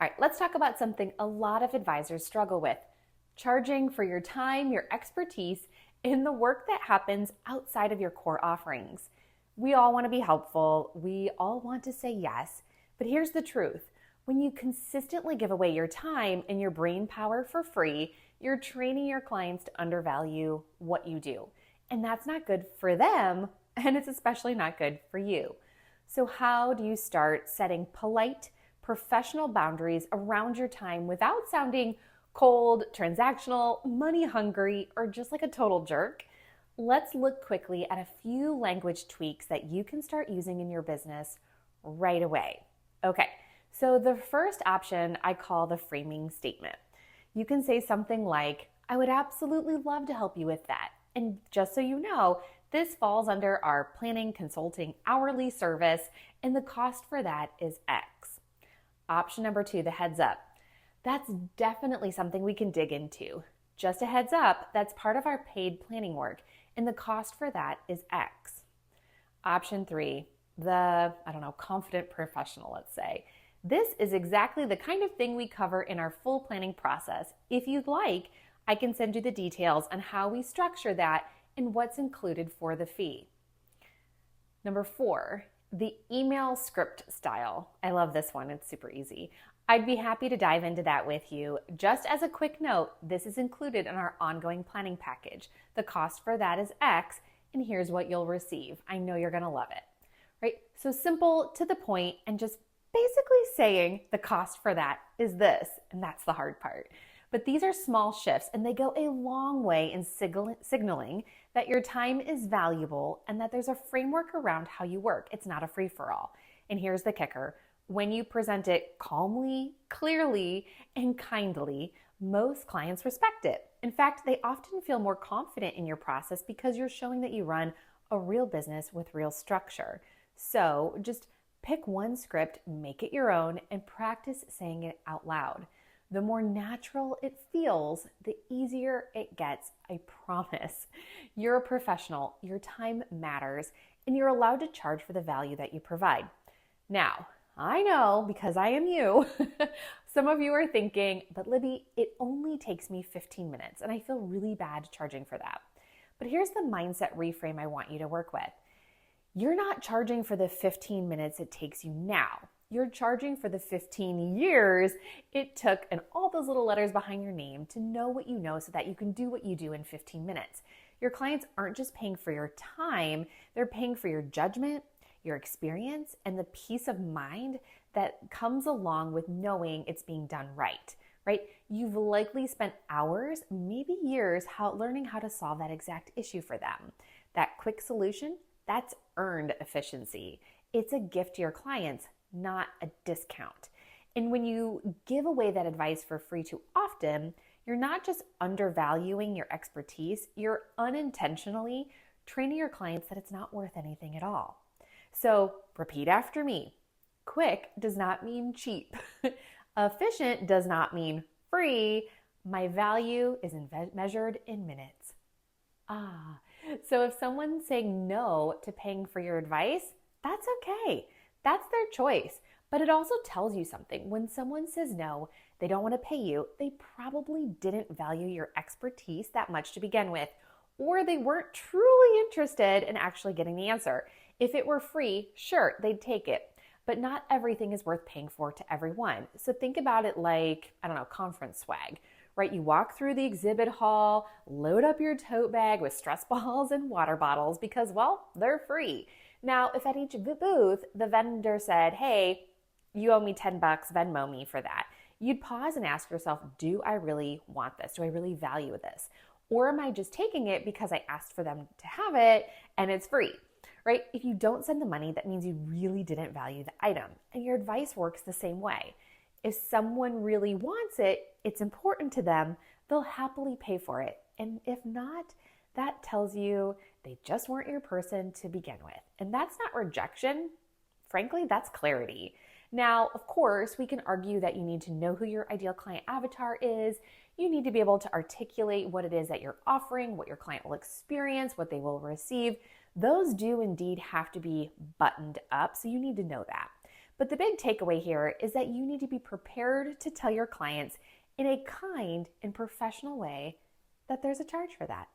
All right, let's talk about something a lot of advisors struggle with: charging for your time, your expertise in the work that happens outside of your core offerings. We all want to be helpful, we all want to say yes, but here's the truth. When you consistently give away your time and your brain power for free, you're training your clients to undervalue what you do. And that's not good for them, and it's especially not good for you. So, how do you start setting polite, professional boundaries around your time without sounding cold, transactional, money hungry, or just like a total jerk? Let's look quickly at a few language tweaks that you can start using in your business right away. Okay, so the first option I call the framing statement. You can say something like, I would absolutely love to help you with that. And just so you know, this falls under our planning consulting hourly service, and the cost for that is X. Option number 2, the heads up. That's definitely something we can dig into. Just a heads up, that's part of our paid planning work, and the cost for that is X. Option 3, the, confident professional, let's say. This is exactly the kind of thing we cover in our full planning process. If you'd like, I can send you the details on how we structure that and what's included for the fee. Number 4, the email script style. I love this one, it's super easy. I'd be happy to dive into that with you. Just as a quick note, this is included in our ongoing planning package. The cost for that is X, and here's what you'll receive. I know you're gonna love it, right? So simple, to the point, and just basically saying the cost for that is this, and that's the hard part. But these are small shifts, and they go a long way in signaling that your time is valuable and that there's a framework around how you work. It's not a free-for-all. And here's the kicker. When you present it calmly, clearly, and kindly, most clients respect it. In fact, they often feel more confident in your process because you're showing that you run a real business with real structure. So just pick one script, make it your own, and practice saying it out loud. The more natural it feels, the easier it gets, I promise. You're a professional, your time matters, and you're allowed to charge for the value that you provide. Now, I know, because I am you, some of you are thinking, but Libby, it only takes me 15 minutes, and I feel really bad charging for that. But here's the mindset reframe I want you to work with. You're not charging for the 15 minutes it takes you now. You're charging for the 15 years it took, and all those little letters behind your name, to know what you know so that you can do what you do in 15 minutes. Your clients aren't just paying for your time, they're paying for your judgment, your experience, and the peace of mind that comes along with knowing it's being done right? You've likely spent hours, maybe years, learning how to solve that exact issue for them. That quick solution, that's earned efficiency. It's a gift to your clients, not a discount. And when you give away that advice for free too often, you're not just undervaluing your expertise, you're unintentionally training your clients that it's not worth anything at all. So repeat after me. Quick does not mean cheap. Efficient does not mean free. My value is measured in minutes. So if someone's saying no to paying for your advice, that's okay. That's their choice. But it also tells you something. When someone says no, they don't want to pay you, they probably didn't value your expertise that much to begin with, or they weren't truly interested in actually getting the answer. If it were free, sure, they'd take it. But not everything is worth paying for to everyone. So think about it like, conference swag, right? You walk through the exhibit hall, load up your tote bag with stress balls and water bottles because, well, they're free. Now, if at each booth, the vendor said, hey, you owe me $10, Venmo me for that, you'd pause and ask yourself, do I really want this? Do I really value this? Or am I just taking it because I asked for them to have it and it's free? Right? If you don't send the money, that means you really didn't value the item. And your advice works the same way. If someone really wants it, it's important to them, they'll happily pay for it. And if not, that tells you they just weren't your person to begin with. And that's not rejection. Frankly, that's clarity. Now, of course, we can argue that you need to know who your ideal client avatar is. You need to be able to articulate what it is that you're offering, what your client will experience, what they will receive. Those do indeed have to be buttoned up, so you need to know that. But the big takeaway here is that you need to be prepared to tell your clients in a kind and professional way that there's a charge for that.